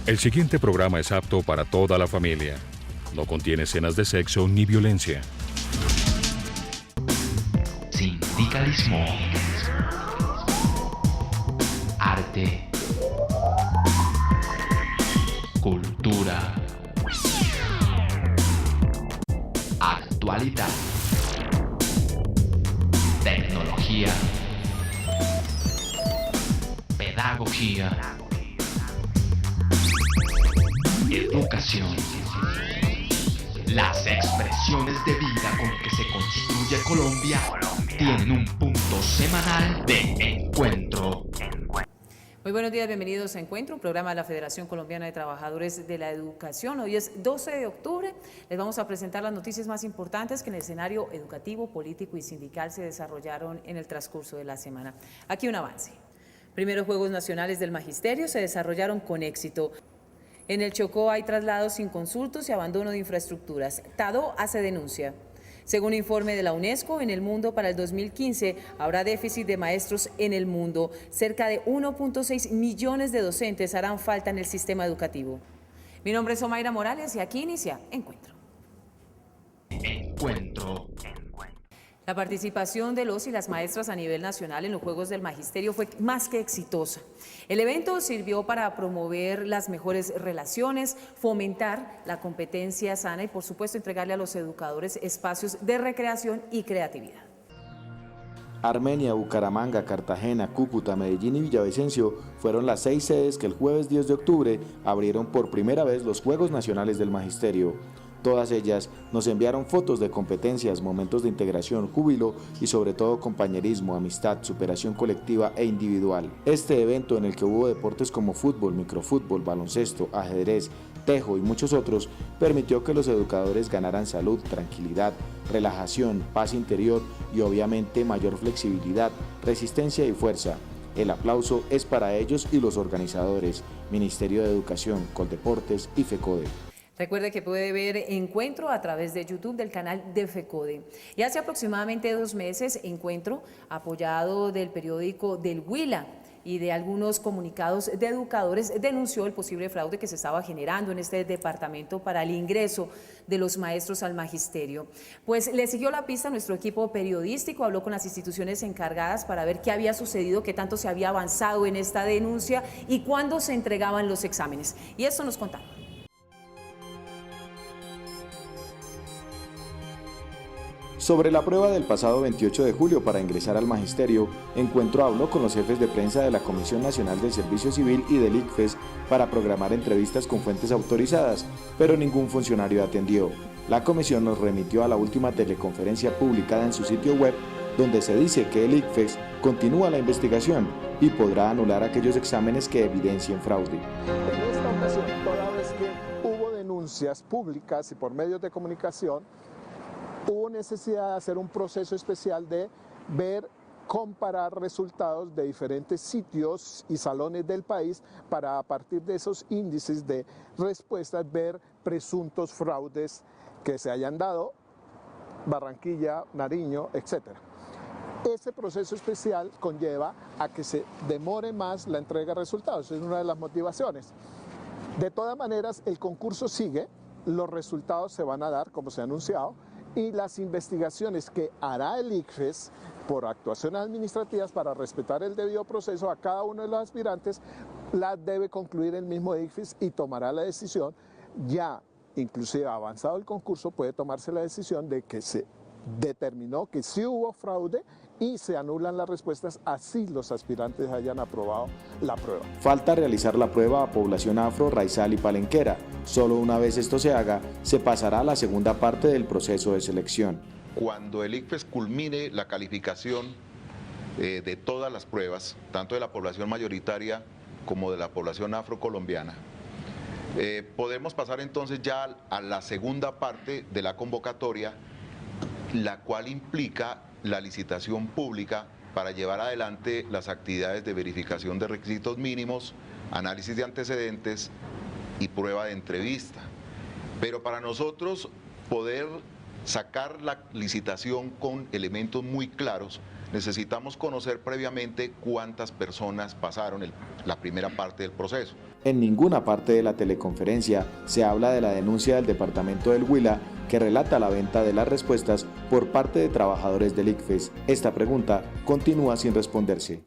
El siguiente programa es apto para toda la familia. No contiene escenas de sexo ni violencia. Sindicalismo. Arte. Cultura. Actualidad. Tecnología. Pedagogía. Educación. Las expresiones de vida con que se construye Colombia tienen un punto semanal de encuentro. Muy buenos días, bienvenidos a Encuentro, un programa de la Federación Colombiana de Trabajadores de la Educación. Hoy es 12 de octubre, les vamos a presentar las noticias más importantes que en el escenario educativo, político y sindical se desarrollaron en el transcurso de la semana. Aquí un avance. Primeros Juegos Nacionales del Magisterio se desarrollaron con éxito. En el Chocó hay traslados sin consultos y abandono de infraestructuras. TADO hace denuncia. Según informe de la UNESCO, en el mundo para el 2015 habrá déficit de maestros en el mundo. Cerca de 1.6 millones de docentes harán falta en el sistema educativo. Mi nombre es Omaira Morales y aquí inicia Encuentro. Encuentro. La participación de los y las maestras a nivel nacional en los Juegos del Magisterio fue más que exitosa. El evento sirvió para promover las mejores relaciones, fomentar la competencia sana y, por supuesto, entregarle a los educadores espacios de recreación y creatividad. Armenia, Bucaramanga, Cartagena, Cúcuta, Medellín y Villavicencio fueron las 6 sedes que el jueves 10 de octubre abrieron por primera vez los Juegos Nacionales del Magisterio. Todas ellas nos enviaron fotos de competencias, momentos de integración, júbilo y sobre todo compañerismo, amistad, superación colectiva e individual. Este evento, en el que hubo deportes como fútbol, microfútbol, baloncesto, ajedrez, tejo y muchos otros, permitió que los educadores ganaran salud, tranquilidad, relajación, paz interior y obviamente mayor flexibilidad, resistencia y fuerza. El aplauso es para ellos y los organizadores, Ministerio de Educación, Coldeportes y FECODE. Recuerde que puede ver Encuentro a través de YouTube del canal de FECODE. Y hace aproximadamente 2 meses, Encuentro, apoyado del periódico del Huila y de algunos comunicados de educadores, denunció el posible fraude que se estaba generando en este departamento para el ingreso de los maestros al magisterio. Pues le siguió la pista a nuestro equipo periodístico, habló con las instituciones encargadas para ver qué había sucedido, qué tanto se había avanzado en esta denuncia y cuándo se entregaban los exámenes. Y esto nos contaron. Sobre la prueba del pasado 28 de julio para ingresar al magisterio, Encuentro habló con los jefes de prensa de la Comisión Nacional del Servicio Civil y del ICFES para programar entrevistas con fuentes autorizadas, pero ningún funcionario atendió. La comisión nos remitió a la última teleconferencia publicada en su sitio web, donde se dice que el ICFES continúa la investigación y podrá anular aquellos exámenes que evidencien fraude. En esta ocasión, toda vez que hubo denuncias públicas y por medios de comunicación, hubo necesidad de hacer un proceso especial de comparar resultados de diferentes sitios y salones del país para, a partir de esos índices de respuestas, ver presuntos fraudes que se hayan dado, Barranquilla, Nariño, etc. Ese proceso especial conlleva a que se demore más la entrega de resultados, es una de las motivaciones. De todas maneras, el concurso sigue, los resultados se van a dar, como se ha anunciado, y las investigaciones que hará el ICFES por actuaciones administrativas para respetar el debido proceso a cada uno de los aspirantes, las debe concluir el mismo ICFES y tomará la decisión. Ya, inclusive avanzado el concurso, puede tomarse la decisión de que se determinó que sí hubo fraude y se anulan las respuestas, así los aspirantes hayan aprobado la prueba. Falta realizar la prueba a población afro, raizal y palenquera. Solo una vez esto se haga, se pasará a la segunda parte del proceso de selección. Cuando el ICFES culmine la calificación de todas las pruebas, tanto de la población mayoritaria como de la población afrocolombiana, podemos pasar entonces ya a la segunda parte de la convocatoria, la cual implica la licitación pública para llevar adelante las actividades de verificación de requisitos mínimos, análisis de antecedentes y prueba de entrevista. Pero para nosotros poder sacar la licitación con elementos muy claros, necesitamos conocer previamente cuántas personas pasaron la primera parte del proceso. En ninguna parte de la teleconferencia se habla de la denuncia del departamento del Huila que relata la venta de las respuestas por parte de trabajadores del ICFES. Esta pregunta continúa sin responderse.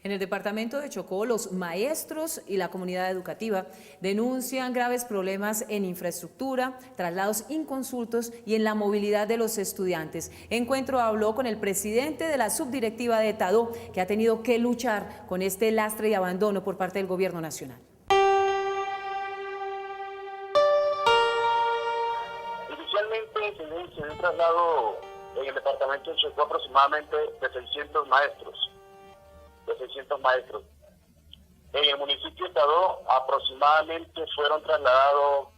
En el departamento de Chocó, los maestros y la comunidad educativa denuncian graves problemas en infraestructura, traslados inconsultos y en la movilidad de los estudiantes. Encuentro habló con el presidente de la subdirectiva de Tadó, que ha tenido que luchar con este lastre y abandono por parte del gobierno nacional. Inicialmente se dio un traslado en el departamento de Chocó aproximadamente de 600 maestros. En el municipio de Tadó aproximadamente fueron trasladados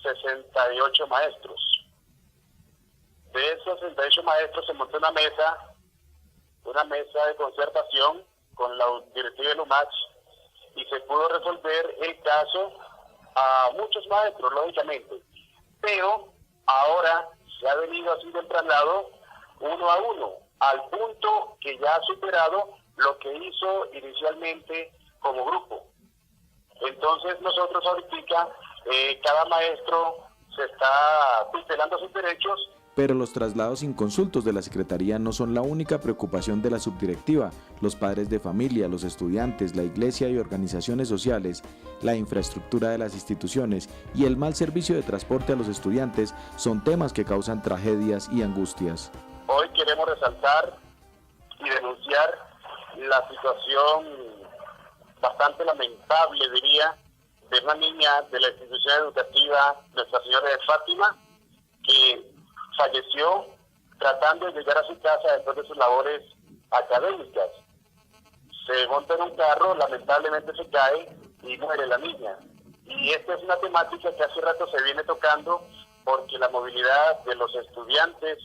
68 maestros. De esos 68 maestros se montó una mesa de concertación con la directiva de Lumach y se pudo resolver el caso a muchos maestros, lógicamente. Pero ahora se ha venido haciendo el traslado uno a uno, al punto que ya ha superado lo que hizo inicialmente como grupo. Entonces nosotros ahorita, cada maestro se está tutelando sus derechos. Pero los traslados inconsultos de la Secretaría no son la única preocupación de la subdirectiva. Los padres de familia, los estudiantes, la iglesia y organizaciones sociales, la infraestructura de las instituciones y el mal servicio de transporte a los estudiantes son temas que causan tragedias y angustias. Hoy queremos resaltar y denunciar la situación bastante lamentable, diría, de una niña de la institución educativa Nuestra Señora de Fátima, que falleció tratando de llegar a su casa después de sus labores académicas. Se monta en un carro, lamentablemente se cae y muere la niña. Y esta es una temática que hace rato se viene tocando porque la movilidad de los estudiantes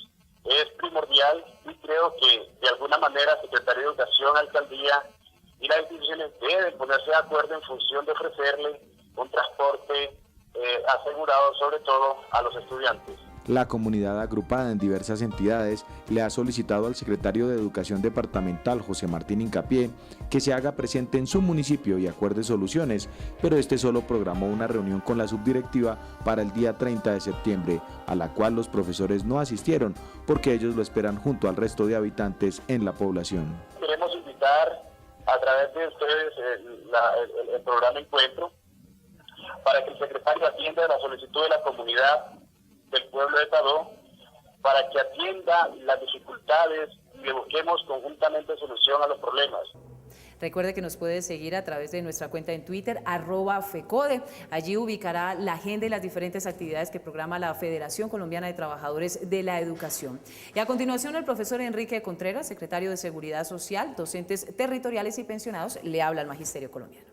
es primordial y creo que de alguna manera Secretaría de Educación, Alcaldía y las instituciones deben ponerse de acuerdo en función de ofrecerle un transporte asegurado sobre todo a los estudiantes. La comunidad agrupada en diversas entidades le ha solicitado al secretario de Educación Departamental, José Martín Hincapié, que se haga presente en su municipio y acuerde soluciones, pero este solo programó una reunión con la subdirectiva para el día 30 de septiembre, a la cual los profesores no asistieron, porque ellos lo esperan junto al resto de habitantes en la población. Queremos invitar a través de ustedes el programa Encuentro, para que el secretario atienda la solicitud de la comunidad del pueblo de Tadó, para que atienda las dificultades y que busquemos conjuntamente solución a los problemas. Recuerde que nos puede seguir a través de nuestra cuenta en Twitter, @FECODE. Allí ubicará la agenda y las diferentes actividades que programa la Federación Colombiana de Trabajadores de la Educación. Y a continuación, el profesor Enrique Contreras, secretario de Seguridad Social, docentes territoriales y pensionados, le habla al Magisterio Colombiano.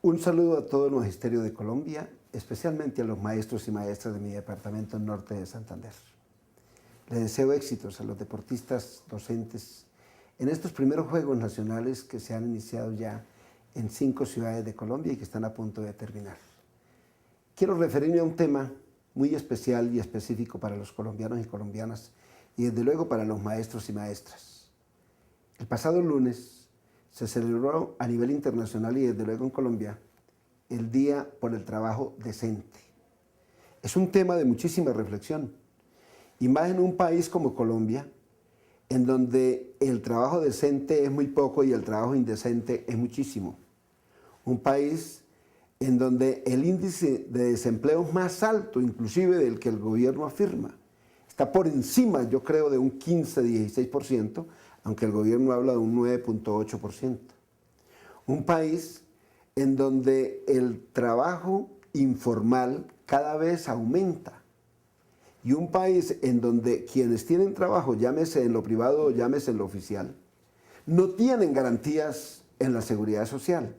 Un saludo a todo el Magisterio de Colombia, especialmente a los maestros y maestras de mi departamento norte de Santander. Les deseo éxitos a los deportistas, docentes, en estos primeros Juegos Nacionales que se han iniciado ya en 5 ciudades de Colombia y que están a punto de terminar. Quiero referirme a un tema muy especial y específico para los colombianos y colombianas y desde luego para los maestros y maestras. El pasado lunes se celebró a nivel internacional y desde luego en Colombia el Día por el Trabajo Decente. Es un tema de muchísima reflexión y más en un país como Colombia, en donde el trabajo decente es muy poco y el trabajo indecente es muchísimo. Un país en donde el índice de desempleo es más alto inclusive del que el gobierno afirma. Está por encima, yo creo, de un 15-16%, aunque el gobierno habla de un 9.8%. Un país en donde el trabajo informal cada vez aumenta. Y un país en donde quienes tienen trabajo, llámese en lo privado o llámese en lo oficial, no tienen garantías en la seguridad social.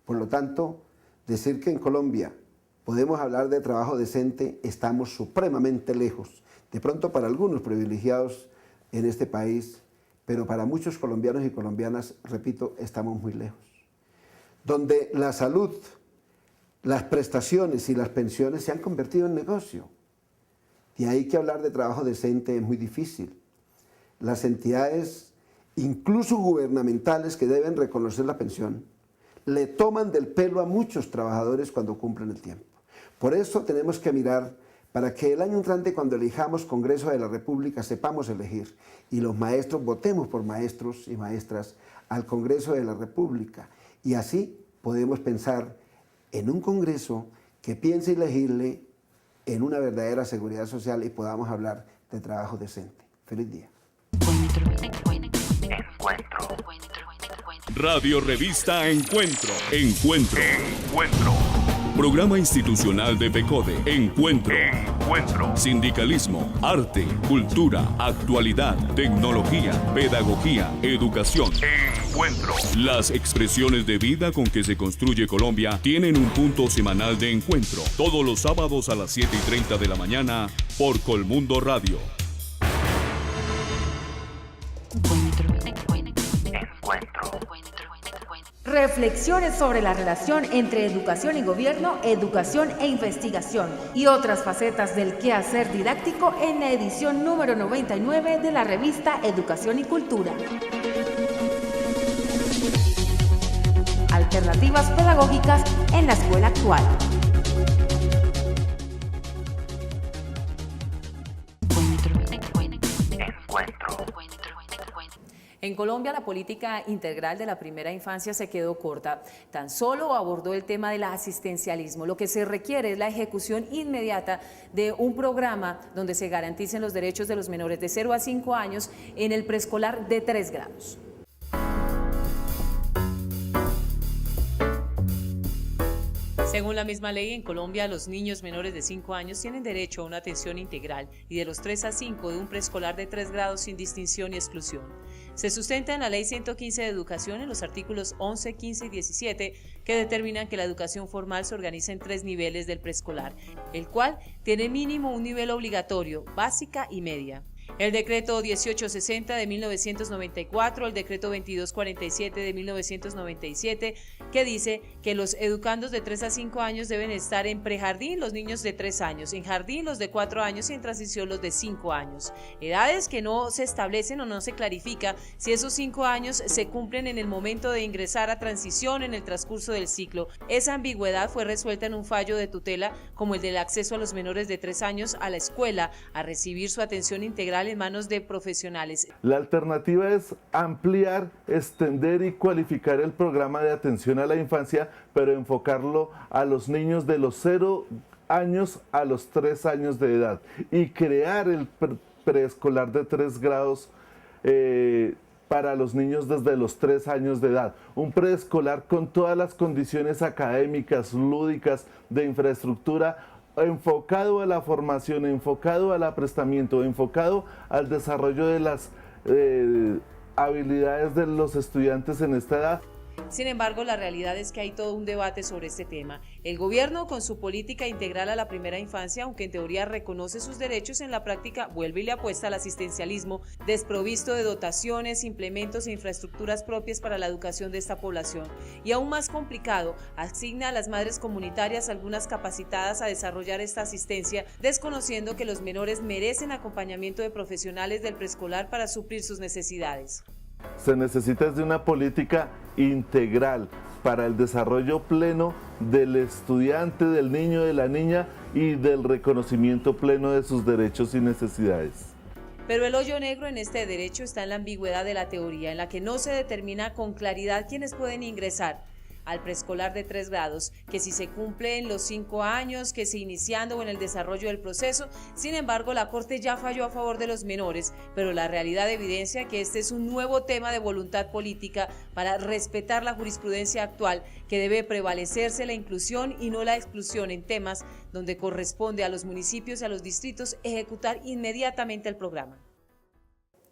Por lo tanto, decir que en Colombia podemos hablar de trabajo decente, estamos supremamente lejos De pronto para algunos privilegiados en este país, pero para muchos colombianos y colombianas, repito, estamos muy lejos. Donde la salud, las prestaciones y las pensiones se han convertido en negocio. De ahí que hablar de trabajo decente es muy difícil. Las entidades, incluso gubernamentales, que deben reconocer la pensión, le toman del pelo a muchos trabajadores cuando cumplen el tiempo. Por eso tenemos que mirar para que el año entrante, cuando elijamos Congreso de la República, sepamos elegir y los maestros votemos por maestros y maestras al Congreso de la República. Y así podemos pensar en un Congreso que piense elegirle en una verdadera seguridad social y podamos hablar de trabajo decente. Feliz día. Radio Revista Encuentro. Programa institucional de PECODE. Encuentro. Sindicalismo, arte, cultura, actualidad, tecnología, pedagogía, educación. Las expresiones de vida con que se construye Colombia tienen un punto semanal de encuentro. Todos los sábados a las 7:30 de la mañana por Colmundo Radio. Reflexiones sobre la relación entre educación y gobierno, educación e investigación y otras facetas del quehacer didáctico en la edición número 99 de la revista Educación y Cultura. Alternativas pedagógicas en la escuela actual. En Colombia, la política integral de la primera infancia se quedó corta. Tan solo abordó el tema del asistencialismo. Lo que se requiere es la ejecución inmediata de un programa donde se garanticen los derechos de los menores de 0 a 5 años en el preescolar de 3 grados. Según la misma ley, en Colombia los niños menores de 5 años tienen derecho a una atención integral y de los 3 a 5 de un preescolar de 3 grados sin distinción y exclusión. Se sustenta en la Ley 115 de Educación en los artículos 11, 15 y 17 que determinan que la educación formal se organiza en 3 niveles del preescolar, el cual tiene mínimo un nivel obligatorio, básica y media. El decreto 1860 de 1994, el decreto 2247 de 1997, que dice que los educandos de 3 a 5 años deben estar en prejardín los niños de 3 años, en jardín los de 4 años y en transición los de 5 años. Edades que no se establecen o no se clarifica si esos 5 años se cumplen en el momento de ingresar a transición en el transcurso del ciclo. Esa ambigüedad fue resuelta en un fallo de tutela como el del acceso a los menores de 3 años a la escuela a recibir su atención integral en manos de profesionales. La alternativa es ampliar, extender y cualificar el programa de atención a la infancia, pero enfocarlo a los niños de los 0 años a los 3 años de edad y crear el preescolar de 3 grados para los niños desde los 3 años de edad. Un preescolar con todas las condiciones académicas, lúdicas, de infraestructura, enfocado a la formación, enfocado al aprestamiento, enfocado al desarrollo de las habilidades de los estudiantes en esta edad. Sin embargo, la realidad es que hay todo un debate sobre este tema. El gobierno, con su política integral a la primera infancia, aunque en teoría reconoce sus derechos, en la práctica vuelve y le apuesta al asistencialismo, desprovisto de dotaciones, implementos e infraestructuras propias para la educación de esta población. Y aún más complicado, asigna a las madres comunitarias algunas capacitadas a desarrollar esta asistencia, desconociendo que los menores merecen acompañamiento de profesionales del preescolar para suplir sus necesidades. Se necesita de una política integral para el desarrollo pleno del estudiante, del niño, de la niña y del reconocimiento pleno de sus derechos y necesidades. Pero el hoyo negro en este derecho está en la ambigüedad de la teoría, en la que no se determina con claridad quiénes pueden ingresar al preescolar de 3 grados, que si se cumplen los 5 años, que si iniciando o en el desarrollo del proceso. Sin embargo, la Corte ya falló a favor de los menores, pero la realidad evidencia que este es un nuevo tema de voluntad política para respetar la jurisprudencia actual, que debe prevalecerse la inclusión y no la exclusión en temas donde corresponde a los municipios y a los distritos ejecutar inmediatamente el programa.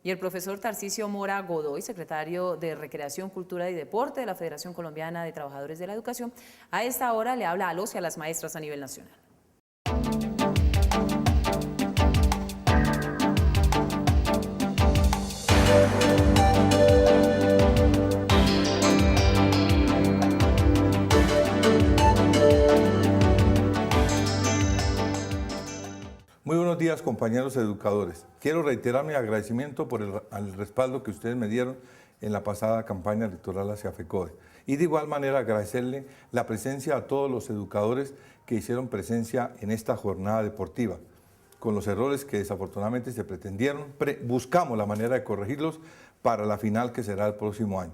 Y el profesor Tarcisio Mora Godoy, secretario de Recreación, Cultura y Deporte de la Federación Colombiana de Trabajadores de la Educación, a esta hora le habla a los y a las maestras a nivel nacional. buenos días, compañeros educadores. Quiero reiterar mi agradecimiento por el respaldo que ustedes me dieron en la pasada campaña electoral hacia FECODE. Y de igual manera agradecerle la presencia a todos los educadores que hicieron presencia en esta jornada deportiva. Con los errores que desafortunadamente se pretendieron, buscamos la manera de corregirlos para la final que será el próximo año.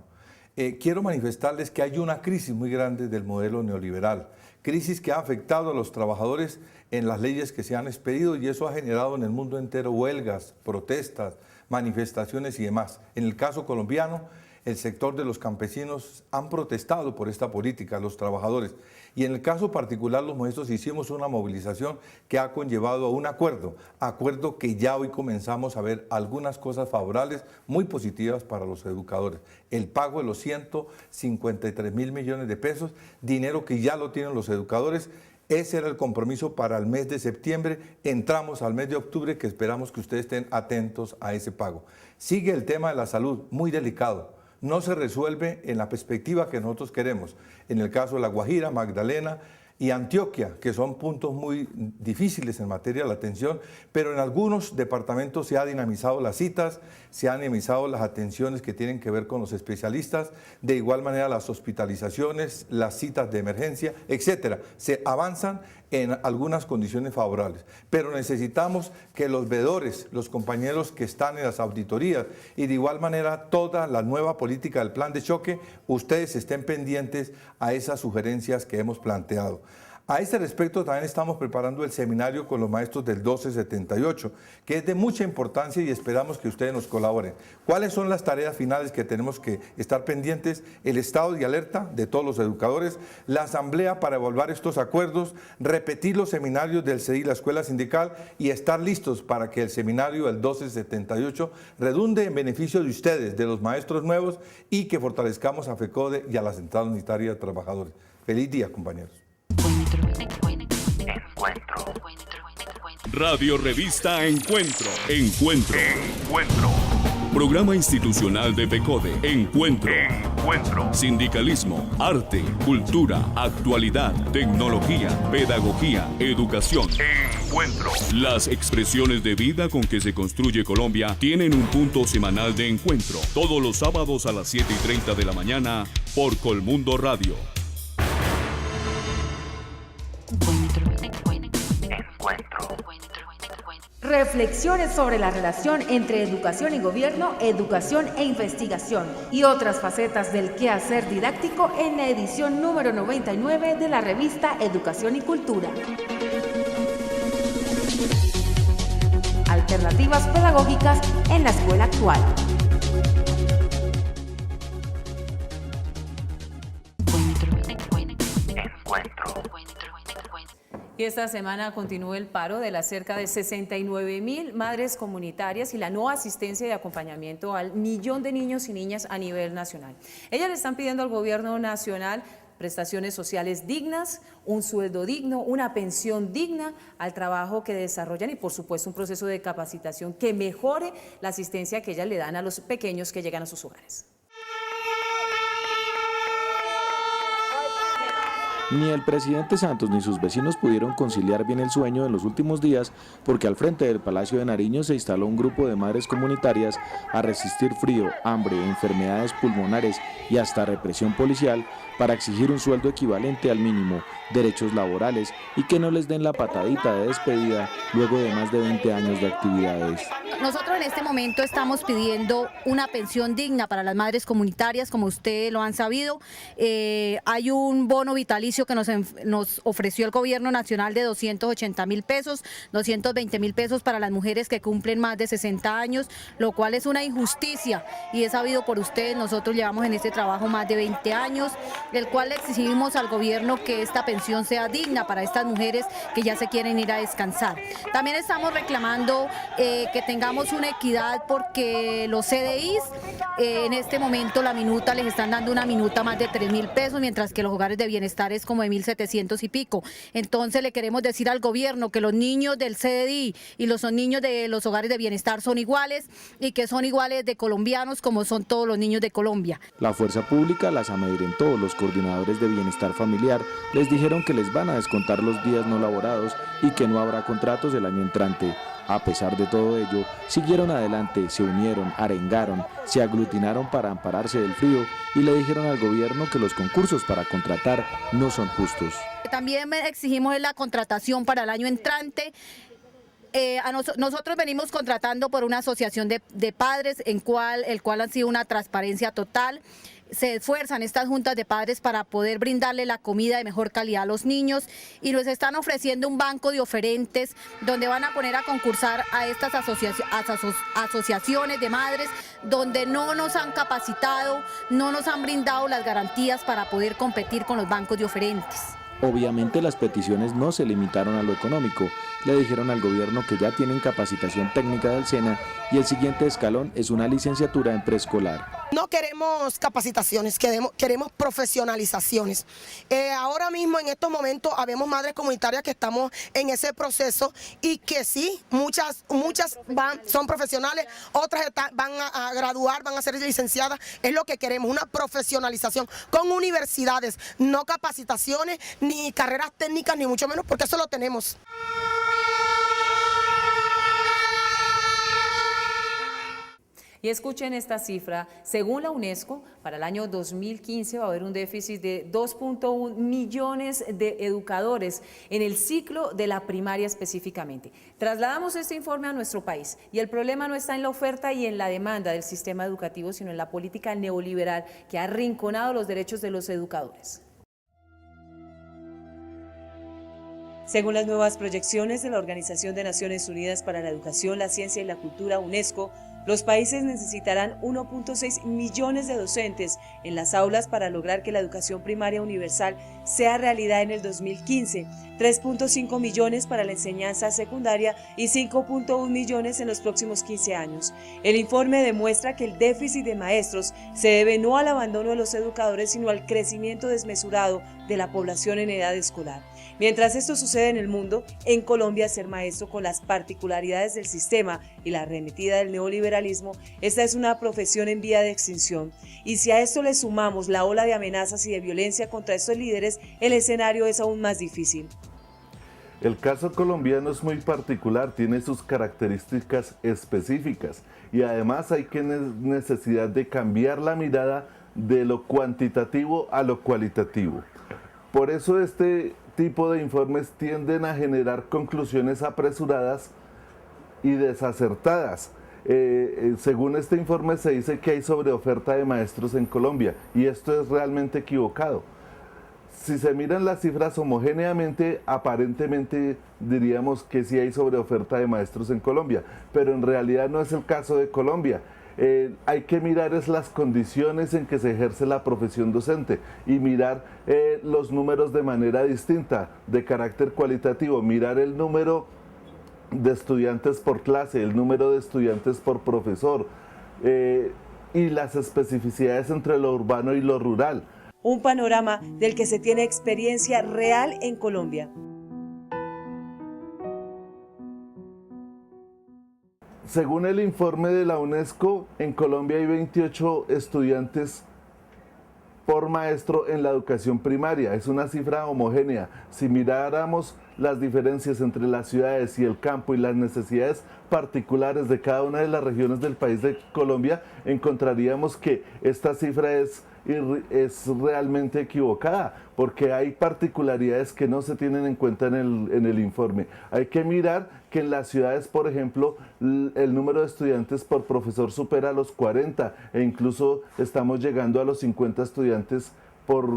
Quiero manifestarles que hay una crisis muy grande del modelo neoliberal, crisis que ha afectado a los trabajadores en las leyes que se han expedido y eso ha generado en el mundo entero huelgas, protestas, manifestaciones y demás. En el caso colombiano, el sector de los campesinos han protestado por esta política, los trabajadores. Y en el caso particular, los maestros hicimos una movilización que ha conllevado a un acuerdo que ya hoy comenzamos a ver algunas cosas favorables, muy positivas para los educadores. El pago de los 153.000 millones de pesos, dinero que ya lo tienen los educadores. Ese era el compromiso para el mes de septiembre. Entramos al mes de octubre, que esperamos que ustedes estén atentos a ese pago. Sigue el tema de la salud, muy delicado. No se resuelve en la perspectiva que nosotros queremos. En el caso de La Guajira, Magdalena y Antioquia, que son puntos muy difíciles en materia de la atención, pero en algunos departamentos se han dinamizado las citas, se han dinamizado las atenciones que tienen que ver con los especialistas, de igual manera las hospitalizaciones, las citas de emergencia, etcétera. Se avanzan en algunas condiciones favorables, pero necesitamos que los veedores, los compañeros que están en las auditorías y de igual manera toda la nueva política del plan de choque, ustedes estén pendientes a esas sugerencias que hemos planteado. A este respecto también estamos preparando el seminario con los maestros del 1278, que es de mucha importancia y esperamos que ustedes nos colaboren. ¿Cuáles son las tareas finales que tenemos que estar pendientes? El estado de alerta de todos los educadores, la asamblea para evaluar estos acuerdos, repetir los seminarios del CEDI, la escuela sindical, y estar listos para que el seminario del 1278 redunde en beneficio de ustedes, de los maestros nuevos, y que fortalezcamos a FECODE y a la Central Unitaria de Trabajadores. Feliz día, compañeros. Radio Revista Encuentro. Programa institucional de FECODE. Encuentro. Sindicalismo, arte, cultura, actualidad, tecnología, pedagogía, educación. Las expresiones de vida con que se construye Colombia tienen un punto semanal de encuentro. Todos los sábados a las 7:30 de la mañana por Colmundo Radio. Reflexiones sobre la relación entre educación y gobierno, educación e investigación y otras facetas del quehacer didáctico en la edición número 99 de la revista Educación y Cultura. Alternativas pedagógicas en la escuela actual. Y esta semana continúa el paro de las cerca de 69.000 madres comunitarias y la no asistencia y acompañamiento al 1.000.000 de niños y niñas a nivel nacional. Ellas le están pidiendo al gobierno nacional prestaciones sociales dignas, un sueldo digno, una pensión digna al trabajo que desarrollan y por supuesto un proceso de capacitación que mejore la asistencia que ellas le dan a los pequeños que llegan a sus hogares. Ni el presidente Santos ni sus vecinos pudieron conciliar bien el sueño en los últimos días porque al frente del Palacio de Nariño se instaló un grupo de madres comunitarias a resistir frío, hambre, enfermedades pulmonares y hasta represión policial para exigir un sueldo equivalente al mínimo, derechos laborales y que no les den la patadita de despedida luego de más de 20 años de actividades. Nosotros en este momento estamos pidiendo una pensión digna para las madres comunitarias, como ustedes lo han sabido. Hay un bono vitalicio que nos ofreció el gobierno nacional de 280.000 pesos, 220.000 pesos para las mujeres que cumplen más de 60 años, lo cual es una injusticia y es sabido por ustedes. Nosotros llevamos en este trabajo más de 20 años, el cual le exigimos al gobierno que esta pensión sea digna para estas mujeres que ya se quieren ir a descansar. También estamos reclamando que tengamos una equidad porque los CDIs En este momento la minuta, les están dando una minuta más de 3.000 pesos, mientras que los hogares de bienestar es como de 1.700 y pico. Entonces le queremos decir al gobierno que los niños del CDI y los niños de los hogares de bienestar son iguales y que son iguales de colombianos como son todos los niños de Colombia. La fuerza pública las amedrentó. Los coordinadores de bienestar familiar les dijeron que les van a descontar los días no laborados y que no habrá contratos el año entrante. A pesar de todo ello, siguieron adelante, se unieron, arengaron, se aglutinaron para ampararse del frío y le dijeron al gobierno que los concursos para contratar no son justos. También exigimos la contratación para el año entrante. Nosotros venimos contratando por una asociación de padres, el cual han sido una transparencia total. Se esfuerzan estas juntas de padres para poder brindarle la comida de mejor calidad a los niños y nos están ofreciendo un banco de oferentes donde van a poner a concursar a estas asociaciones de madres donde no nos han capacitado, no nos han brindado las garantías para poder competir con los bancos de oferentes. Obviamente las peticiones no se limitaron a lo económico. Le dijeron al gobierno que ya tienen capacitación técnica del SENA y el siguiente escalón es una licenciatura en preescolar. No queremos capacitaciones, queremos profesionalizaciones. Ahora mismo en estos momentos habemos madres comunitarias que estamos en ese proceso y que sí, muchas son profesionales, otras van a graduar, van a ser licenciadas. Es lo que queremos, una profesionalización con universidades, no capacitaciones, ni carreras técnicas, ni mucho menos, porque eso lo tenemos. Y escuchen esta cifra, según la UNESCO, para el año 2015 va a haber un déficit de 2.1 millones de educadores en el ciclo de la primaria específicamente. Trasladamos este informe a nuestro país y el problema no está en la oferta y en la demanda del sistema educativo, sino en la política neoliberal que ha arrinconado los derechos de los educadores. Según las nuevas proyecciones de la Organización de Naciones Unidas para la Educación, la Ciencia y la Cultura, UNESCO, los países necesitarán 1.6 millones de docentes en las aulas para lograr que la educación primaria universal sea realidad en el 2015, 3.5 millones para la enseñanza secundaria y 5.1 millones en los próximos 15 años. El informe demuestra que el déficit de maestros se debe no al abandono de los educadores, sino al crecimiento desmesurado de la población en edad escolar. Mientras esto sucede en el mundo, en Colombia ser maestro con las particularidades del sistema y la arremetida del neoliberalismo, esta es una profesión en vía de extinción. Y si a esto le sumamos la ola de amenazas y de violencia contra estos líderes, el escenario es aún más difícil. El caso colombiano es muy particular, tiene sus características específicas y además hay necesidad de cambiar la mirada de lo cuantitativo a lo cualitativo. Por eso este tipo de informes tienden a generar conclusiones apresuradas y desacertadas. Según este informe se dice que hay sobreoferta de maestros en Colombia y esto es realmente equivocado. Si se miran las cifras homogéneamente, aparentemente diríamos que sí hay sobreoferta de maestros en Colombia, pero en realidad no es el caso de Colombia. Hay que mirar las condiciones en que se ejerce la profesión docente y mirar los números de manera distinta, de carácter cualitativo, mirar el número de estudiantes por clase, el número de estudiantes por profesor y las especificidades entre lo urbano y lo rural. Un panorama del que se tiene experiencia real en Colombia. Según el informe de la UNESCO, en Colombia hay 28 estudiantes por maestro en la educación primaria. Es una cifra homogénea. Si miráramos las diferencias entre las ciudades y el campo y las necesidades particulares de cada una de las regiones del país de Colombia, encontraríamos que esta cifra es realmente equivocada, porque hay particularidades que no se tienen en cuenta en el informe. Hay que mirar que en las ciudades, por ejemplo, el número de estudiantes por profesor supera los 40 e incluso estamos llegando a los 50 estudiantes por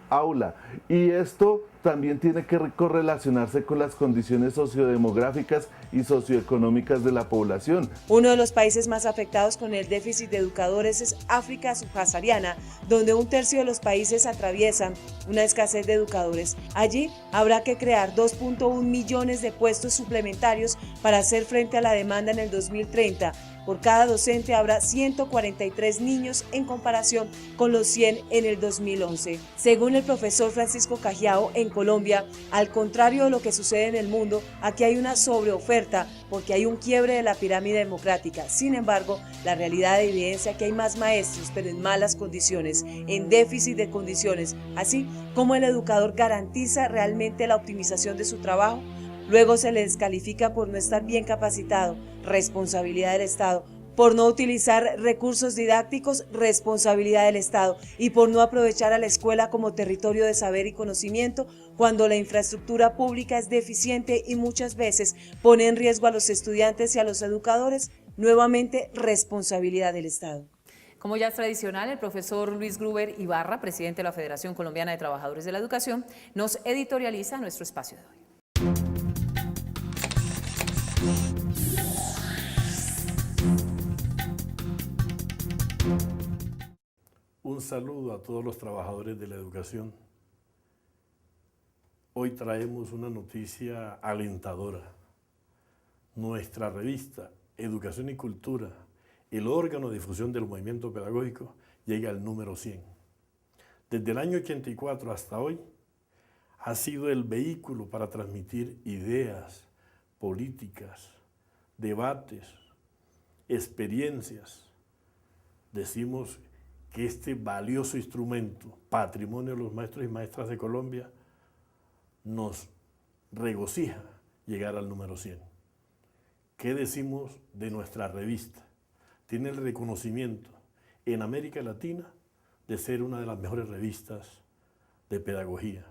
aula. Y esto también tiene que correlacionarse con las condiciones sociodemográficas y socioeconómicas de la población. Uno de los países más afectados con el déficit de educadores es África subsahariana, donde 1/3 de los países atraviesan una escasez de educadores. Allí habrá que crear 2.1 millones de puestos suplementarios para hacer frente a la demanda en el 2030. Por cada docente habrá 143 niños en comparación con los 100 en el 2011. Según el profesor Francisco Cajiao, en Colombia, al contrario de lo que sucede en el mundo, aquí hay una sobreoferta porque hay un quiebre de la pirámide democrática. Sin embargo, la realidad evidencia que hay más maestros, pero en malas condiciones, en déficit de condiciones. Así como el educador garantiza realmente la optimización de su trabajo, luego se le descalifica por no estar bien capacitado, responsabilidad del Estado, por no utilizar recursos didácticos, responsabilidad del Estado, y por no aprovechar a la escuela como territorio de saber y conocimiento cuando la infraestructura pública es deficiente y muchas veces pone en riesgo a los estudiantes y a los educadores, nuevamente responsabilidad del Estado. Como ya es tradicional, el profesor Luis Gruber Ibarra, presidente de la Federación Colombiana de Trabajadores de la Educación, nos editorializa nuestro espacio de hoy. Un saludo a todos los trabajadores de la educación. Hoy traemos una noticia alentadora. Nuestra revista Educación y Cultura, el órgano de difusión del movimiento pedagógico, llega al número 100. Desde el año 84 hasta hoy, ha sido el vehículo para transmitir ideas, políticas, debates, experiencias. Decimos que este valioso instrumento, patrimonio de los maestros y maestras de Colombia, nos regocija llegar al número 100. ¿Qué decimos de nuestra revista? Tiene el reconocimiento en América Latina de ser una de las mejores revistas de pedagogía,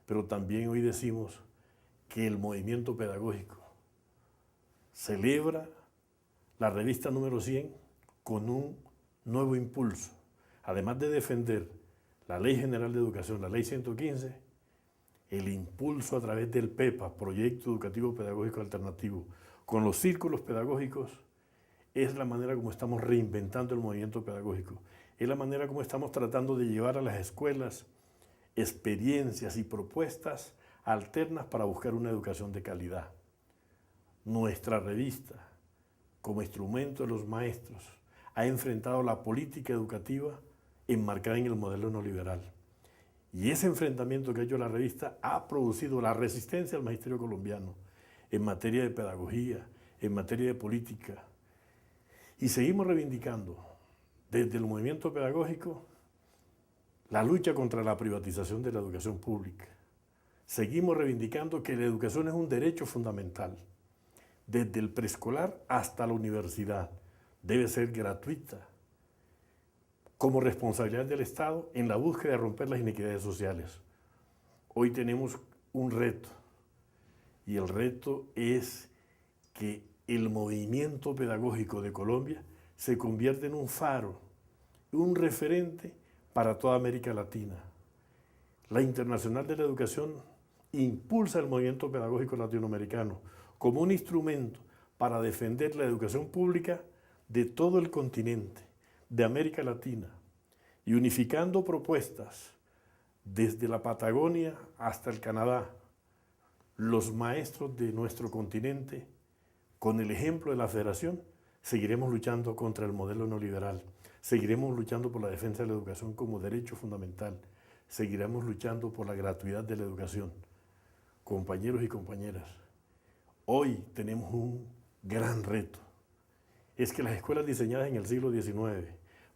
pero también hoy decimos que el movimiento pedagógico celebra la revista número 100 con un nuevo impulso. Además de defender la Ley General de Educación, la Ley 115, el impulso a través del PEPA, Proyecto Educativo Pedagógico Alternativo, con los círculos pedagógicos, es la manera como estamos reinventando el movimiento pedagógico. Es la manera como estamos tratando de llevar a las escuelas experiencias y propuestas alternas para buscar una educación de calidad. Nuestra revista, como instrumento de los maestros, ha enfrentado la política educativa enmarcada en el modelo neoliberal. Y ese enfrentamiento que ha hecho la revista ha producido la resistencia al magisterio colombiano en materia de pedagogía, en materia de política. Y seguimos reivindicando desde el movimiento pedagógico la lucha contra la privatización de la educación pública. Seguimos reivindicando que la educación es un derecho fundamental. Desde el preescolar hasta la universidad debe ser gratuita, como responsabilidad del Estado en la búsqueda de romper las inequidades sociales. Hoy tenemos un reto, y el reto es que el movimiento pedagógico de Colombia se convierta en un faro, un referente para toda América Latina. La Internacional de la Educación impulsa el movimiento pedagógico latinoamericano como un instrumento para defender la educación pública de todo el continente, de América Latina, y unificando propuestas desde la Patagonia hasta el Canadá. Los maestros de nuestro continente, con el ejemplo de la Federación, seguiremos luchando contra el modelo neoliberal, seguiremos luchando por la defensa de la educación como derecho fundamental, seguiremos luchando por la gratuidad de la educación. Compañeros y compañeras, hoy tenemos un gran reto. Es que las escuelas diseñadas en el siglo XIX,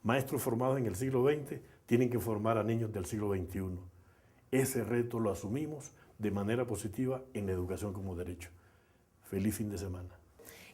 maestros formados en el siglo XX, tienen que formar a niños del siglo XXI. Ese reto lo asumimos de manera positiva en la educación como derecho. Feliz fin de semana.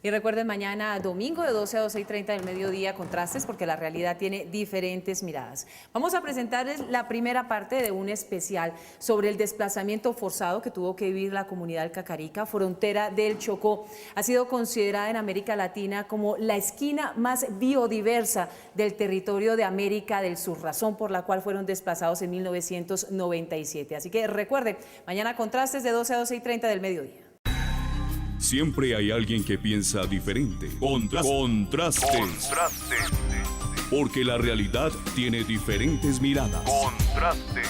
Y recuerden, mañana domingo de 12 a 12:30 del mediodía, Contrastes, porque la realidad tiene diferentes miradas. Vamos a presentarles la primera parte de un especial sobre el desplazamiento forzado que tuvo que vivir la comunidad del Cacarica, frontera del Chocó. Ha sido considerada en América Latina como la esquina más biodiversa del territorio de América del Sur, razón por la cual fueron desplazados en 1997. Así que recuerden, mañana Contrastes de 12 a 12:30 del mediodía. Siempre hay alguien que piensa diferente. Contrastes. porque la realidad tiene diferentes miradas. Contraste.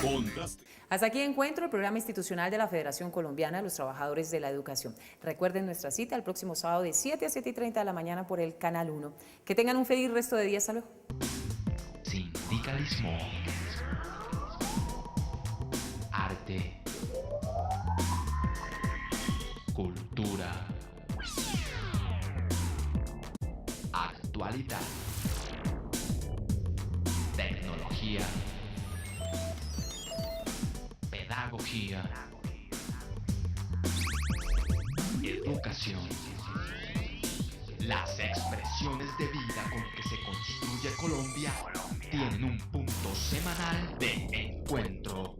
Hasta aquí Encuentro, el programa institucional de la Federación Colombiana de los Trabajadores de la Educación. Recuerden nuestra cita el próximo sábado de 7 a 7:30 de la mañana por el Canal 1. Que tengan un feliz resto de día. Hasta luego. Sindicalismo. Arte. Cultura. Actualidad. Tecnología. Pedagogía. Educación. Las expresiones de vida con que se construye Colombia tienen un punto semanal de encuentro.